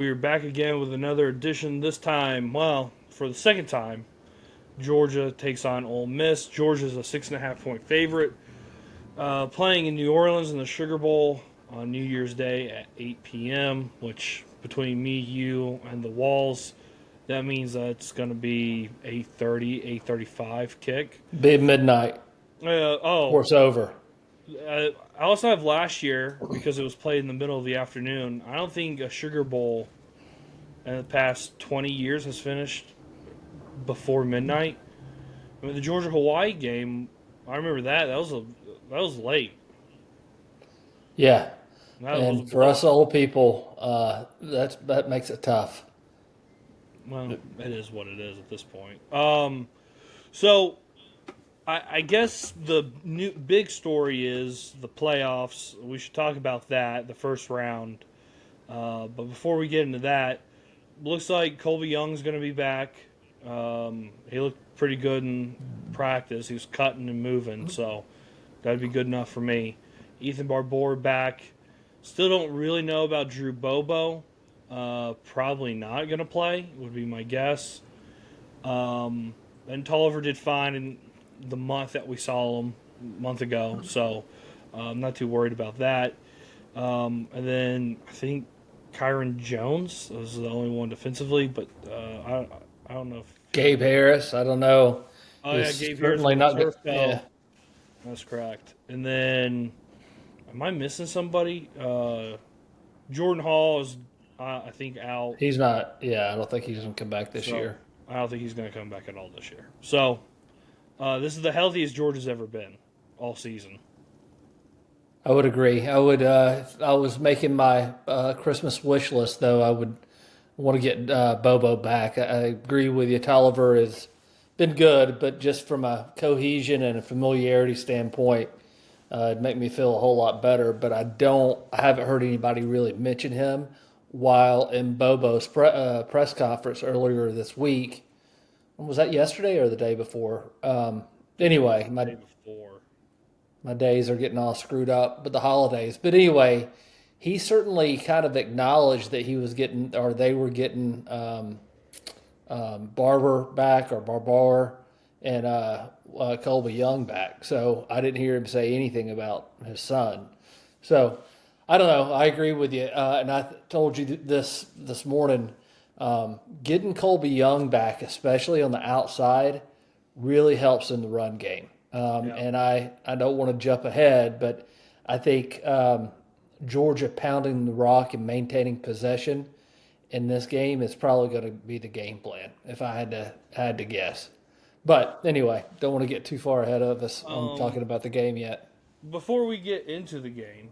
We're back again with another edition. This time, well, for the second time, Georgia takes on Ole Miss. Georgia's a 6.5 point favorite, playing in New Orleans in the Sugar Bowl on New Year's Day at 8 p.m. Which between me, you, and the walls, that means that it's going to be 8:30, 8:35 kick. Big midnight. Oh, Course over. I also have last year because it was played in the middle of the afternoon. I don't think a Sugar Bowl in the past 20 years has finished before midnight. I mean, the Georgia Hawaii game, I remember that. That was late. Yeah. That was a And for blow. us old people, that makes it tough. Well, it is what it is at this point. So I guess the new big story is the playoffs. We should talk about that, the first round. But before we get into that, looks like Colby Young's going to be back. He looked pretty good in practice. He was cutting and moving, so that'd be good enough for me. Ethan Barbour back. Still don't really know about Drew Bobo. Probably not going to play, would be my guess. And Tolliver did fine in the month that we saw him a month ago, so I'm not too worried about that. And then I think Kyron Jones was the only one defensively, but I don't know if. Gabe Harris, I don't know. Oh yeah, Is Gabe Harris certainly with the not good. turf Yeah. toe. That's correct. And then, am I missing somebody? Jordan Hall is, I think, out. He's not. Yeah, I don't think he's going to come back this So year. I don't think he's going to come back at all this year. So this is the healthiest Georgia's ever been all season. I would agree. I would. If I was making my Christmas wish list, though, I would want to get Bobo back. I agree with you. Tolliver has been good, but just from a cohesion and a familiarity standpoint, it'd make me feel a whole lot better. But I haven't heard anybody really mention him. While in Bobo's press conference earlier this week, was that yesterday or the day before? Anyway, The day before. my days are getting all screwed up, but the holidays. But anyway, he certainly kind of acknowledged that he was getting, or they were getting Barber back, or Barbar, and Colby Young back. So I didn't hear him say anything about his son. So I don't know. I agree with you, and I told you this morning. Getting Colby Young back, especially on the outside, really helps in the run game. Yeah. And I don't want to jump ahead, but I think Georgia pounding the rock and maintaining possession in this game is probably going to be the game plan if I had to guess. But anyway, don't want to get too far ahead of us on Um, talking about the game yet. Before we get into the game,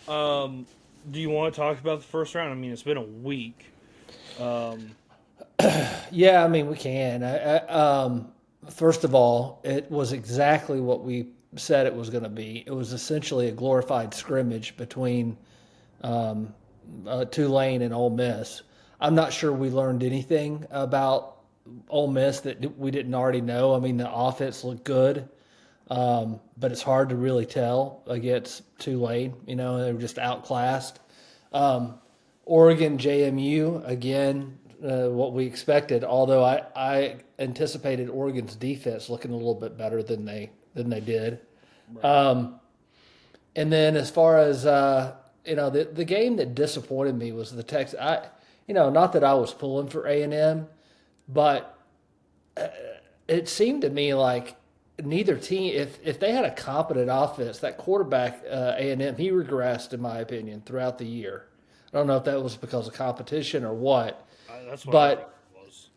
do you want to talk about the first round? I mean, it's been a week. Um, Yeah, I mean we can. First of all, it was exactly what we said it was going to be. It was essentially a glorified scrimmage between Tulane and Ole Miss. I'm not sure we learned anything about Ole Miss that we didn't already know. I mean, the offense looked good, but it's hard to really tell against Tulane. You know, they were just outclassed. Oregon, JMU, again, what we expected. Although I anticipated Oregon's defense looking a little bit better than they did. right. And then as far as the game that disappointed me was the Texas. Not that I was pulling for A&M, but it seemed to me like neither team. If they had a competent offense, that quarterback A&M, he regressed in my opinion throughout the year. I don't know if that was because of competition or what, That's what I think but it was.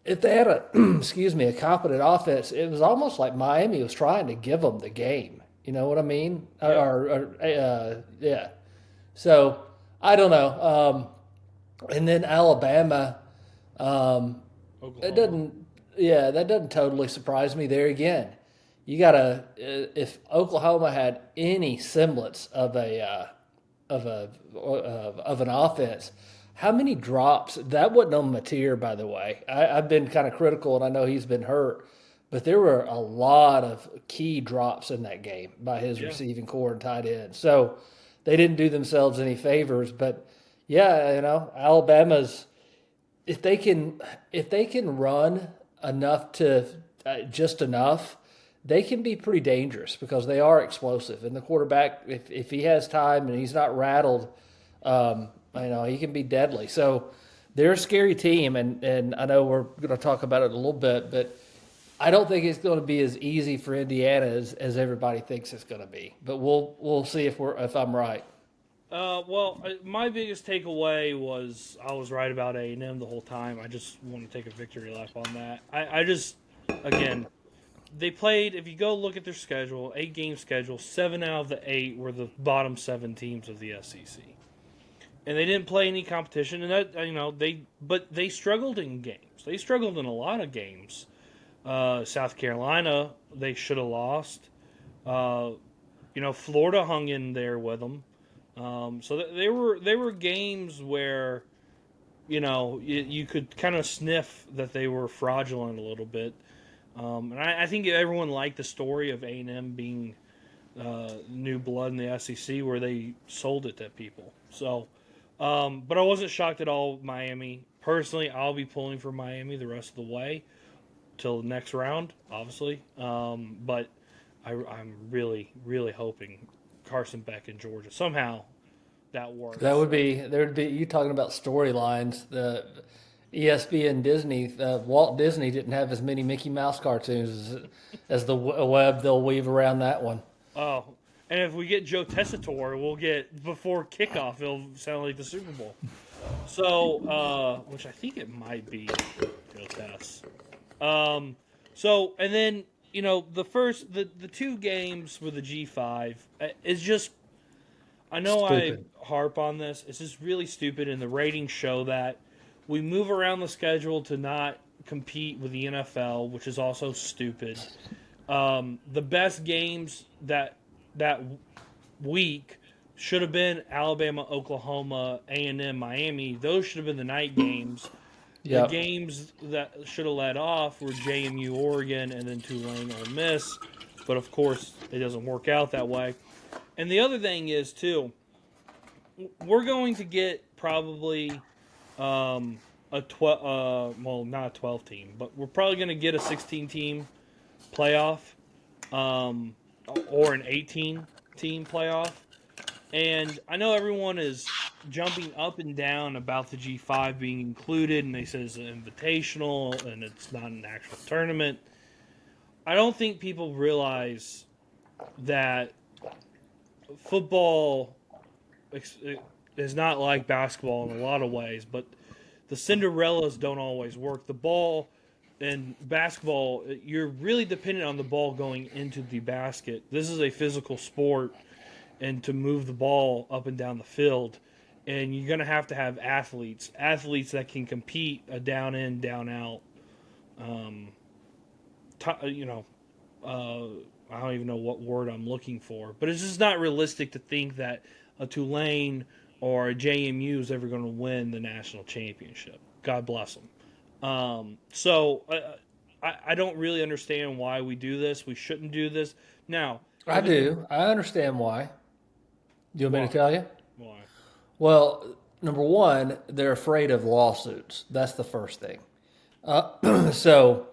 if they had excuse me, a competent offense, it was almost like Miami was trying to give them the game. You know what I mean? Yeah. Yeah. So I don't know. And then Alabama, it Oklahoma. doesn't. Yeah, that doesn't totally surprise me. There again, you gotta. If Oklahoma had any semblance of an offense, how many drops? That wasn't on Mateer, by the way. I've been kind of critical, and I know he's been hurt, but there were a lot of key drops in that game by his Yeah. receiving core and tight end. So they didn't do themselves any favors. But Yeah, Alabama's if they can run enough to just enough, they can be pretty dangerous because they are explosive. And the quarterback, if he has time and he's not rattled, he can be deadly. So they're a scary team, and I know we're going to talk about it a little bit, but I don't think it's going to be as easy for Indiana as everybody thinks it's going to be. But we'll see if I'm right. My biggest takeaway was I was right about A&M the whole time. I just want to take a victory lap on that. Again, they played, if you go look at their schedule, 8-game schedule, 7 out of the 8 were the bottom 7 teams of the SEC. And they didn't play any competition, and but they struggled in games. They struggled in a lot of games. South Carolina, they should have lost. Florida hung in there with them. So they were games where, you could kind of sniff that they were fraudulent a little bit. And I think everyone liked the story of A&M being new blood in the SEC where they sold it to people. So, but I wasn't shocked at all. Miami, personally, I'll be pulling for Miami the rest of the way till the next round, obviously. But I'm really, really hoping Carson Beck in Georgia somehow that works. There'd be you talking about storylines. The ESPN Disney, Walt Disney didn't have as many Mickey Mouse cartoons as the web they'll weave around that one. Oh, and if we get Joe Tessitore, we'll get before kickoff. It'll sound like the Super Bowl. So, which I think it might be Joe Tess. And then the 2 games with the G5 is just. I know Stupid. I harp on this. It's just really stupid, and the ratings show that. We move around the schedule to not compete with the NFL, which is also stupid. The best games that week should have been Alabama, Oklahoma, A&M, Miami. Those should have been the night games. Yep. The games that should have led off were JMU, Oregon, and then Tulane, Ole Miss. But, of course, it doesn't work out that way. And the other thing is, too, we're going to get probably not a 12 team, but we're probably going to get a 16 team playoff or an 18 team playoff. And I know everyone is jumping up and down about the G5 being included, and they say it's an invitational and it's not an actual tournament. I don't think people realize that football is not like basketball in a lot of ways, but the Cinderellas don't always work. The ball in basketball, you're really dependent on the ball going into the basket. This is a physical sport, and to move the ball up and down the field, and you're going to have athletes that can compete a down in, down out. I don't even know what word I'm looking for, but it's just not realistic to think that a Tulane or a JMU is ever going to win the national championship. God bless them. So I don't really understand why we do this. We shouldn't do this. Now, I do. I understand why. Do you want me to tell you? Why? Well, number one, they're afraid of lawsuits. That's the first thing. So,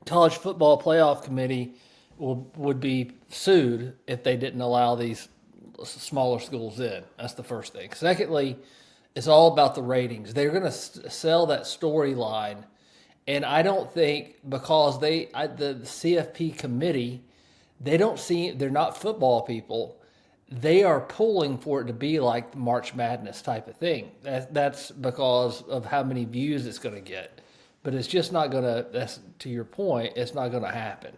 College Football Playoff Committee would be sued if they didn't allow these smaller schools in. That's the first thing. Secondly, it's all about the ratings. They're going to sell that storyline, and I don't think because the CFP committee, they're not football people. They are pulling for it to be like the March Madness type of thing. That's because of how many views it's going to get. But it's just not going to, that's to your point, it's not going to happen.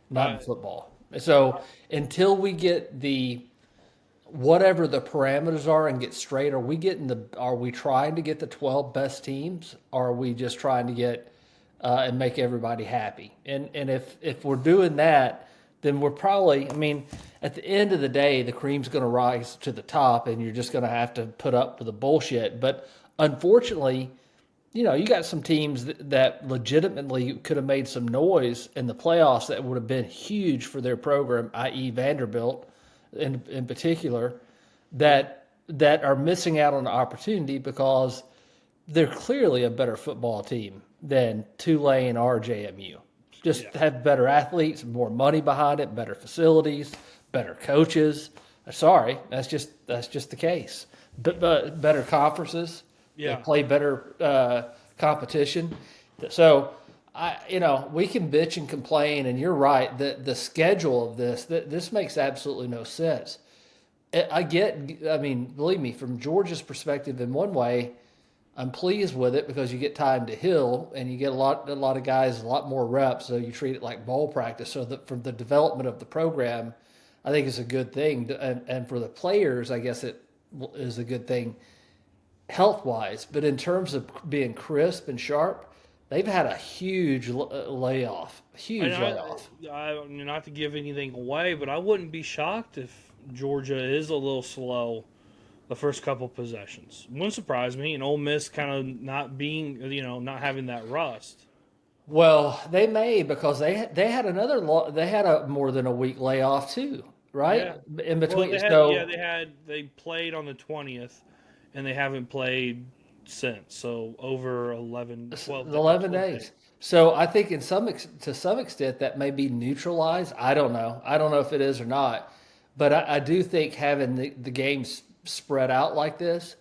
Not in football. So until we get whatever the parameters are and get straight, are we trying to get the 12 best teams? Or are we just trying to get and make everybody happy? And if we're doing that, then we're probably, at the end of the day, the cream's going to rise to the top and you're just going to have to put up with the bullshit. But unfortunately, you got some teams that legitimately could have made some noise in the playoffs that would have been huge for their program, i.e. Vanderbilt in particular, that that are missing out on the opportunity because they're clearly a better football team than Tulane or JMU. Just Yeah. have better athletes, more money behind it, better facilities, better coaches. Sorry, that's just the case. But better conferences, they Yeah. play better competition. So we can bitch and complain, and you're right. The schedule of this makes absolutely no sense. I mean, believe me, from Georgia's perspective, in one way, I'm pleased with it because you get time to heal and you get a lot of guys a lot more reps, so you treat it like bowl practice. So that from the development of the program, I think it's a good thing, and for the players, I guess it is a good thing health wise. But in terms of being crisp and sharp, they've had a huge layoff, And huge layoff. not to give anything away, but I wouldn't be shocked if Georgia is a little slow the first couple possessions. Wouldn't surprise me. And Ole Miss kind of not being, not having that rust. Well, they may because they had they had a more than a week layoff too, right? Yeah. In Well, between, so they played on the 20th, and they haven't played since. So over 12 days. days. So I think to some extent that may be neutralized. I don't know. I don't know if it is or not, but I do think having the games spread out like this,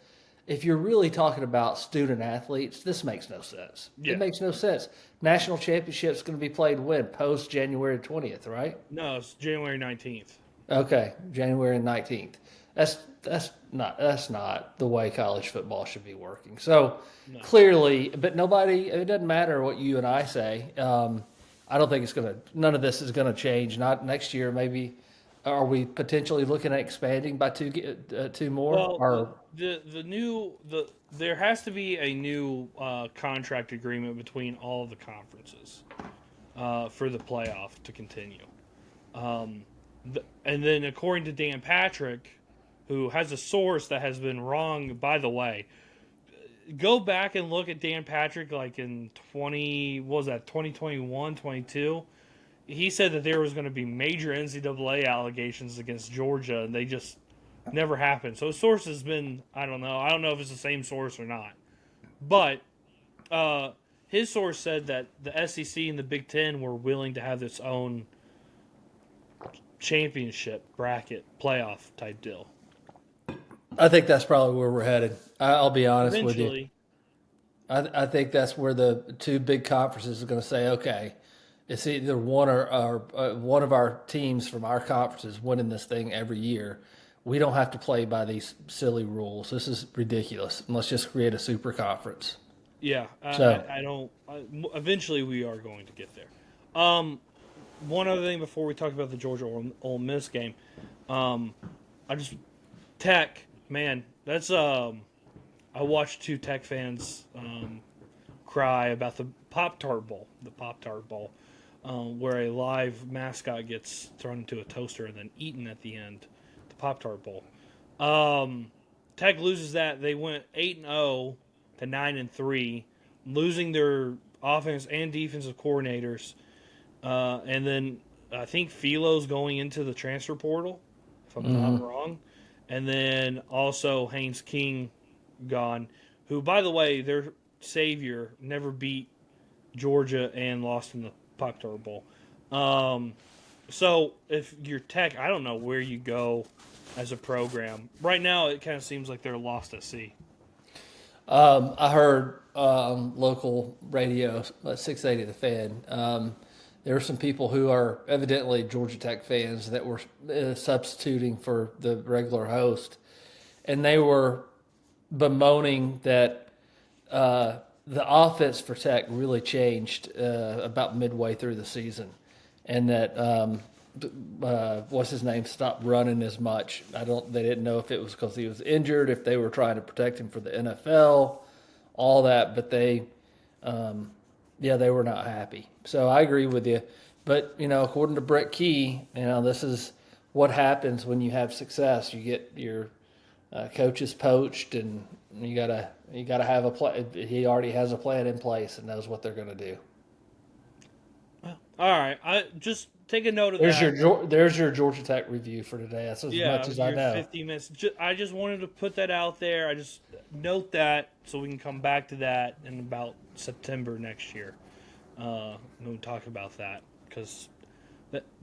if you're really talking about student athletes, this makes no sense. Yeah. It makes no sense. National championship's going to be played when? Post January 20th, right? No, it's January 19th. Okay, January 19th. That's not the way college football should be working. So No. clearly, but nobody. It doesn't matter what you and I say. I don't think it's gonna. None of this is gonna change. Not next year. Maybe. Are we potentially looking at expanding by two more? Well, Or there has to be a new contract agreement between all of the conferences for the playoff to continue. And then, according to Dan Patrick, who has a source that has been wrong, by the way, go back and look at Dan Patrick like in 2021, 22. He said that there was going to be major NCAA allegations against Georgia, and they just never happened. So his source has been, I don't know. I don't know if it's the same source or not. But his source said that the SEC and the Big Ten were willing to have its own championship bracket playoff type deal. I think that's probably where we're headed. I'll be honest with you. Eventually, I think that's where the two big conferences are going to say, okay, it's either one or one of our teams from our conferences winning this thing every year. We don't have to play by these silly rules. This is ridiculous. And let's just create a super conference. yeah. So I don't. Eventually, we are going to get there. One other thing before we talk about the Georgia Ole Miss game, Tech, man, that's I watched two Tech fans cry about the Pop-Tart Bowl, where a live mascot gets thrown into a toaster and then eaten at the end, the Pop-Tart Bowl. Tech loses that. They went 8-0 to 9-3, losing their offense and defensive coordinators. And then I think Philo's going into the transfer portal, if I'm not wrong. And then also Haynes King gone, who, by the way, their savior, never beat Georgia and lost in the Pop-Tart Bowl. So if you're Tech, I don't know where you go as a program. Right now, it kind of seems like they're lost at sea. I heard local radio, 680 The Fan. There were some people who are evidently Georgia Tech fans that were substituting for the regular host, and they were bemoaning that the offense for Tech really changed about midway through the season, and that what's his name stopped running as much. They didn't know if it was because he was injured, if they were trying to protect him for the NFL, all that, but they were not happy. So I agree with you. But, according to Brett Key, this is what happens when you have success. You get your coaches poached, and you gotta have a plan. He already has a plan in place and knows what they're going to do. All right. take a note of that. There's your Georgia Tech review for today. That's as much Yeah, as I your know. 50 minutes. I just wanted to put that out there. I just note that so we can come back to that in about September next year. We'll talk about that because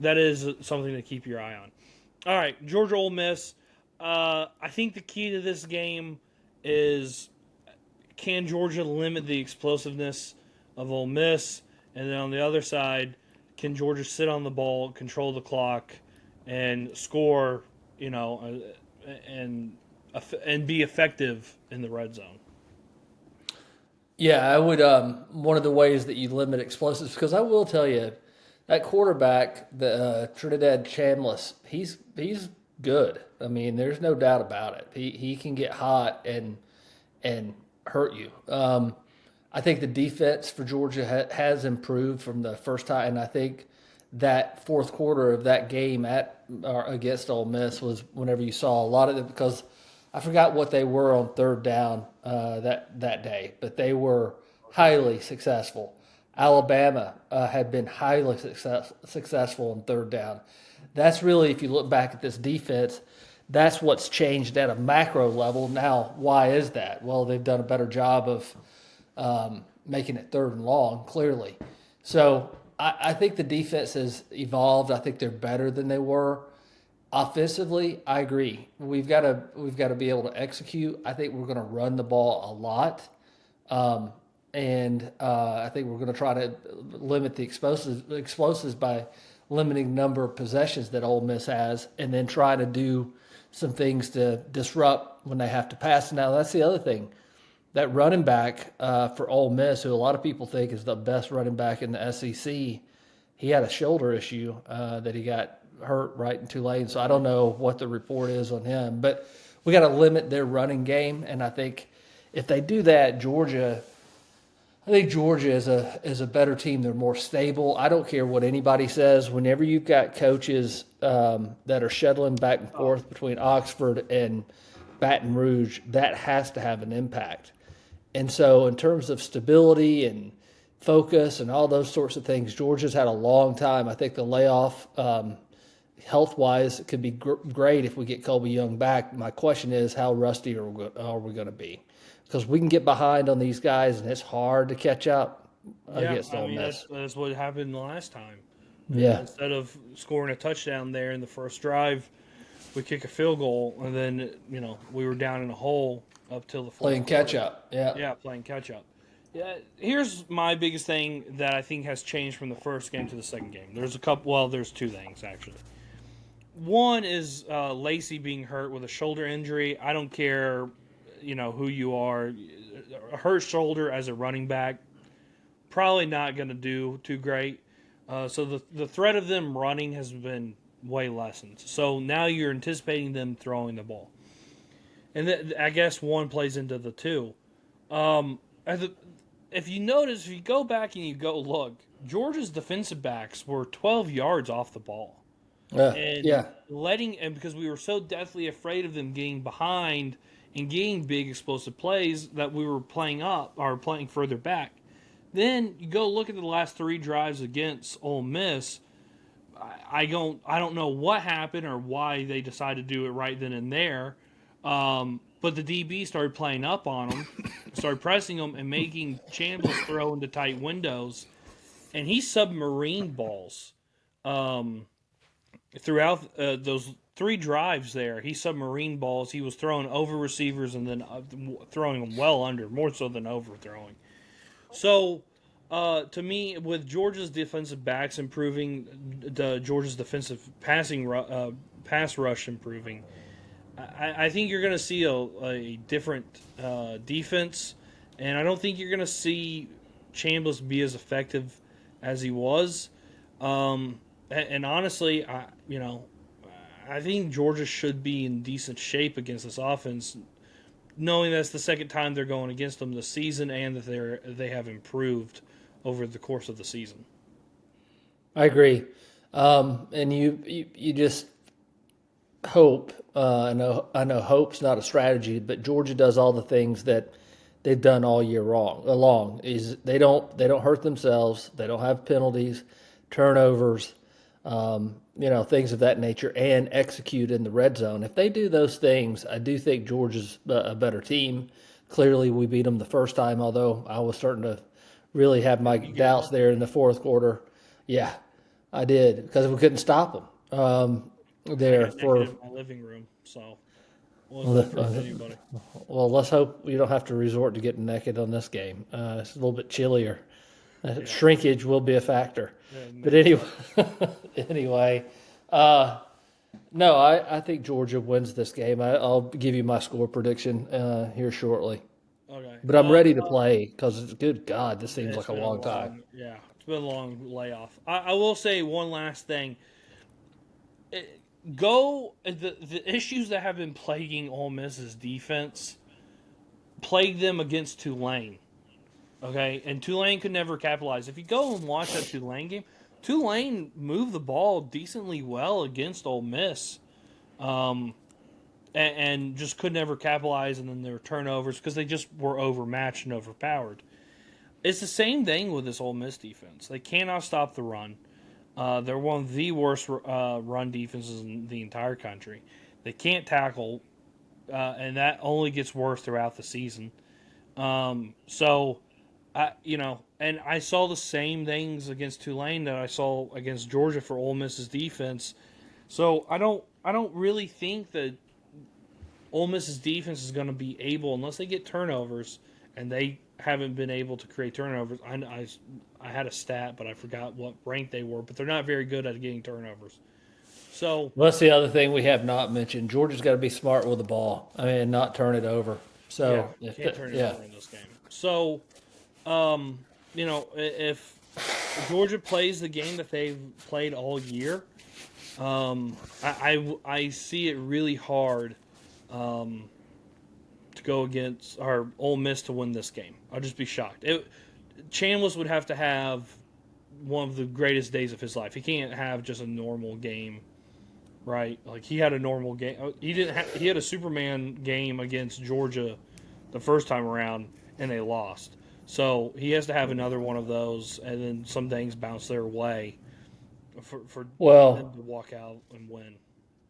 that is something to keep your eye on. All right, Georgia Ole Miss. I think the key to this game is, can Georgia limit the explosiveness of Ole Miss? And then on the other side, can Georgia sit on the ball, control the clock, and score, and be effective in the red zone? Yeah, I would. One of the ways that you limit explosives, because I will tell you, that quarterback, the Trinidad Chambliss, he's good. I mean, there's no doubt about it. He can get hot and hurt you. I think the defense for Georgia has improved from the first time, and I think that fourth quarter of that game against Ole Miss was whenever you saw a lot of it, because I forgot what they were on third down that day, but they were highly successful. Alabama had been highly successful on third down. That's really, if you look back at this defense, that's what's changed at a macro level. Now, why is that? Well, they've done a better job of making it third and long, clearly. So I think the defense has evolved. I think they're better than they were. Offensively, I agree. We've got to be able to execute. I think we're going to run the ball a lot, and I think we're going to try to limit the explosives by limiting the number of possessions that Ole Miss has, and then try to do some things to disrupt when they have to pass. Now, that's the other thing. That running back for Ole Miss, who a lot of people think is the best running back in the SEC, he had a shoulder issue that he got hurt right in Tulane. So I don't know what the report is on him. But we got to limit their running game. And I think if they do that, Georgia is a better team. They're more stable. I don't care what anybody says. Whenever you've got coaches that are shuttling back and forth between Oxford and Baton Rouge, that has to have an impact. And so in terms of stability and focus and all those sorts of things, Georgia's had a long time. I think the layoff, health-wise, could be great if we get Colby Young back. My question is, how rusty are we going to be? Because we can get behind on these guys, and it's hard to catch up against Ole Miss. That's what happened the last time. Yeah. Instead of scoring a touchdown there in the first drive, we kick a field goal, and then we were down in a hole up till the fourth playing quarter. catch up. Yeah, playing catch up. Yeah, here's my biggest thing that I think has changed from the first game to the second game. There's there's two things actually. One is Lacey being hurt with a shoulder injury. I don't care, who you are. A hurt shoulder as a running back, probably not going to do too great. So the threat of them running has been way lessened. So now you're anticipating them throwing the ball. And I guess one plays into the two. If you notice, if you go back and you go look, Georgia's defensive backs were 12 yards off the ball. And because we were so deathly afraid of them getting behind and getting big explosive plays that we were playing further back. Then you go look at the last three drives against Ole Miss. I don't know what happened or why they decided to do it right then and there. But the DB started playing up on them, started pressing them, and making Chambliss throw into tight windows. And he submarined balls throughout those three drives there. He submarined balls. He was throwing over receivers and then throwing them well under, more so than overthrowing. So, to me, with Georgia's defensive backs improving, Georgia's defensive pass rush improving, I think you're going to see a different defense, and I don't think you're going to see Chambliss be as effective as he was. And honestly, I think Georgia should be in decent shape against this offense, knowing that's the second time they're going against them this season, and that they have improved over the course of the season. I agree, and you just hope. I know hope's not a strategy, but Georgia does all the things that they've done all year long. Is they don't hurt themselves. They don't have penalties, turnovers. things of that nature, and execute in the red zone. If they do those things, I do think Georgia's a better team. Clearly, we beat them the first time, although I was starting to really have my doubts there in the fourth quarter. Yeah, I did, because we couldn't stop them there I got for. naked in my living room, so wasn't impressing anybody. Well, let's hope you don't have to resort to getting naked on this game. It's a little bit chillier. Shrinkage will be a factor. Yeah, But maybe. anyway, no, I think Georgia wins this game. I'll give you my score prediction here shortly. Okay. But I'm ready to play because, good God, this seems It's like a been long time. Yeah, it's been a long layoff. I will say one last thing. The issues that have been plaguing Ole Miss's defense plagued them against Tulane. Okay, and Tulane could never capitalize. If you go and watch that Tulane game, Tulane moved the ball decently well against Ole Miss, and just could never capitalize. And then there were turnovers because they just were overmatched and overpowered. It's the same thing with this Ole Miss defense. They cannot stop the run. They're one of the worst run defenses in the entire country. They can't tackle, and that only gets worse throughout the season. So, and I saw the same things against Tulane that I saw against Georgia for Ole Miss's defense. So I don't really think that Ole Miss's defense is going to be able, unless they get turnovers, and they haven't been able to create turnovers. I had a stat, but I forgot what rank they were, but they're not very good at getting turnovers. So Well, that's the other thing we have not mentioned. Georgia's got to be smart with the ball. I mean, not turn it over. So, can't turn it over in this game. So, if Georgia plays the game that they've played all year, I see it really hard to go against our Ole Miss to win this game. I'll just be shocked. Chambliss would have to have one of the greatest days of his life. He can't have just a normal game, right? Like, he had a normal game. He had a Superman game against Georgia the first time around, and they lost. So he has to have another one of those, and then some things bounce their way for them to walk out and win.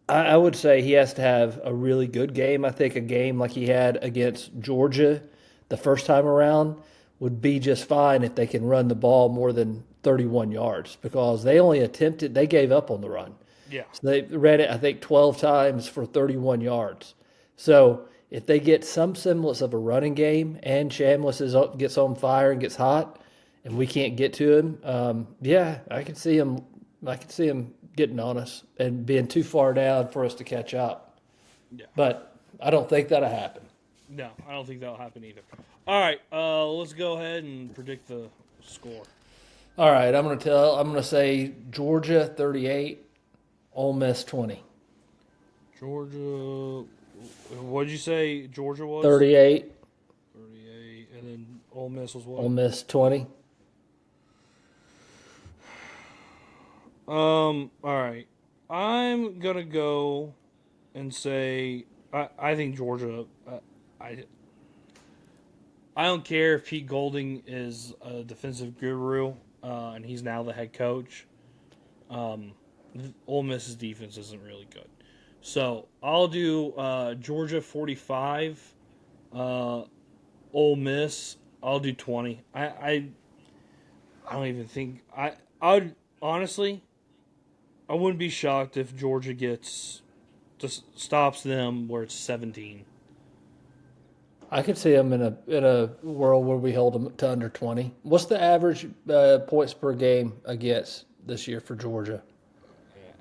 I would say he has to have a really good game. I think a game like he had against Georgia the first time around would be just fine if they can run the ball more than 31 yards, because they gave up on the run. Yeah. So they ran it, I think, 12 times for 31 yards. So if they get some semblance of a running game and Chambliss gets on fire and gets hot, and we can't get to him, I can see him. I can see him getting on us and being too far down for us to catch up. Yeah. But I don't think that'll happen. No, I don't think that'll happen either. All right, let's go ahead and predict the score. All right, I'm going to say Georgia 38, Ole Miss 20. Georgia, what did you say Georgia was? 38. 38, and then Ole Miss was what? Ole Miss 20. All right. I'm going to go and say I think Georgia I don't care if Pete Golding is a defensive guru and he's now the head coach. Ole Miss's defense isn't really good. So, I'll do Georgia 45, Ole Miss, I'll do 20. I don't even think I would honestly, I wouldn't be shocked if Georgia stops them where it's 17. I could see them in a world where we hold them to under 20. What's the average points per game against this year for Georgia?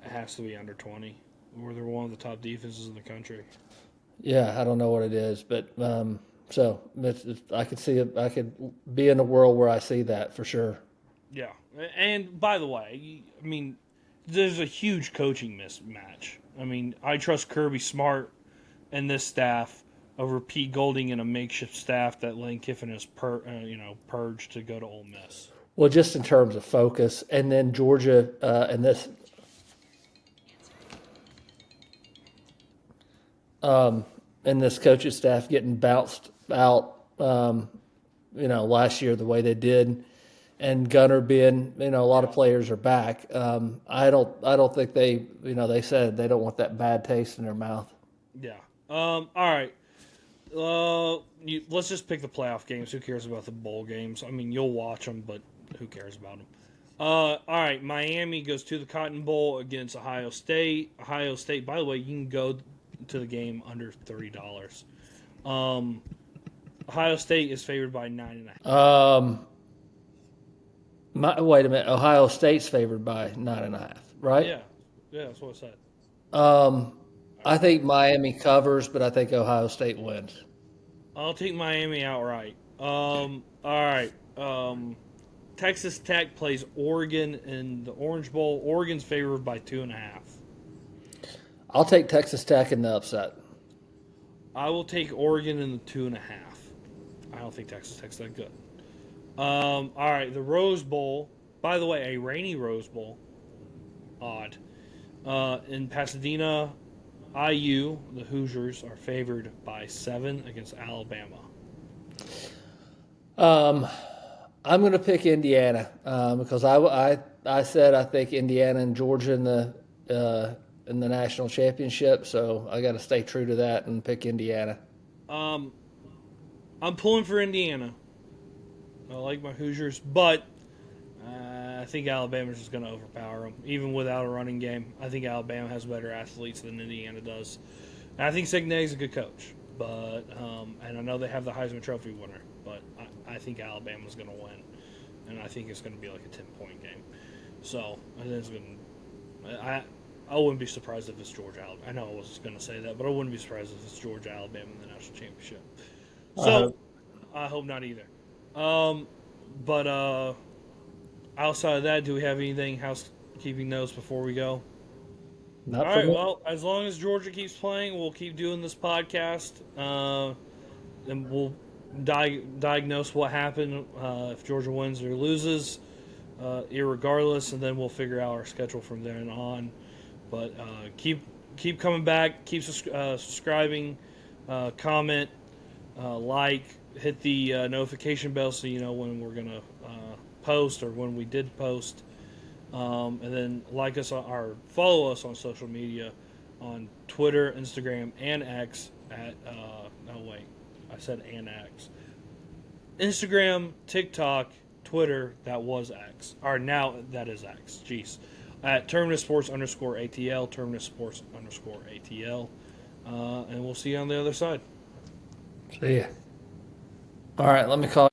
It has to be under 20. Where they're one of the top defenses in the country. Yeah, I don't know what it is, but I could see it. I could be in a world where I see that for sure. Yeah, and by the way, I mean, there's a huge coaching mismatch. I mean, I trust Kirby Smart and this staff over Pete Golding and a makeshift staff that Lane Kiffin has purged to go to Ole Miss. Well, just in terms of focus, and then Georgia and this coaching staff getting bounced out, last year the way they did. and Gunner being, a lot of players are back. I don't think they said they don't want that bad taste in their mouth. Yeah. All right. Let's just pick the playoff games. Who cares about the bowl games? I mean, you'll watch them, but who cares about them? All right. Miami goes to the Cotton Bowl against Ohio State. Ohio State, by the way, you can go to the game under $30. Ohio State is favored by 9.5. Wait a minute. Ohio State's favored by 9.5, right? Yeah, that's what I said. I think Miami covers, but I think Ohio State wins. I'll take Miami outright. All right. Texas Tech plays Oregon in the Orange Bowl. Oregon's favored by 2.5. I'll take Texas Tech in the upset. I will take Oregon in the 2.5. I don't think Texas Tech's that good. All right, the Rose Bowl. By the way, a rainy Rose Bowl. Odd. In Pasadena, IU, the Hoosiers are favored by 7 against Alabama. I'm going to pick Indiana because I said I think Indiana and Georgia in the national championship, so I got to stay true to that and pick Indiana. I'm pulling for Indiana. I like my Hoosiers, but I think Alabama's just going to overpower them, even without a running game. I think Alabama has better athletes than Indiana does. And I think Signet's a good coach, but and I know they have the Heisman Trophy winner, but I think Alabama's going to win, and I think it's going to be like a 10-point game. So I think it's going to. I wouldn't be surprised if it's Georgia Alabama. I know I was going to say that, but I wouldn't be surprised if it's Georgia Alabama in the national championship. So I hope not either. But outside of that, do we have anything housekeeping notes before we go? Not All for right. me. Well, as long as Georgia keeps playing, we'll keep doing this podcast, and we'll diagnose what happened if Georgia wins or loses, irregardless, and then we'll figure out our schedule from then on. But keep coming back, keep subscribing, comment, like, hit the notification bell so you know when we're gonna post or when we did post, and then like us or follow us on social media on Twitter, Instagram, and X at I said and X. Instagram, TikTok, Twitter, that was X. Or now that is X. Jeez. At Terminus Sports _ATL, Terminus Sports _ATL. And we'll see you on the other side. See ya. All right, let me call.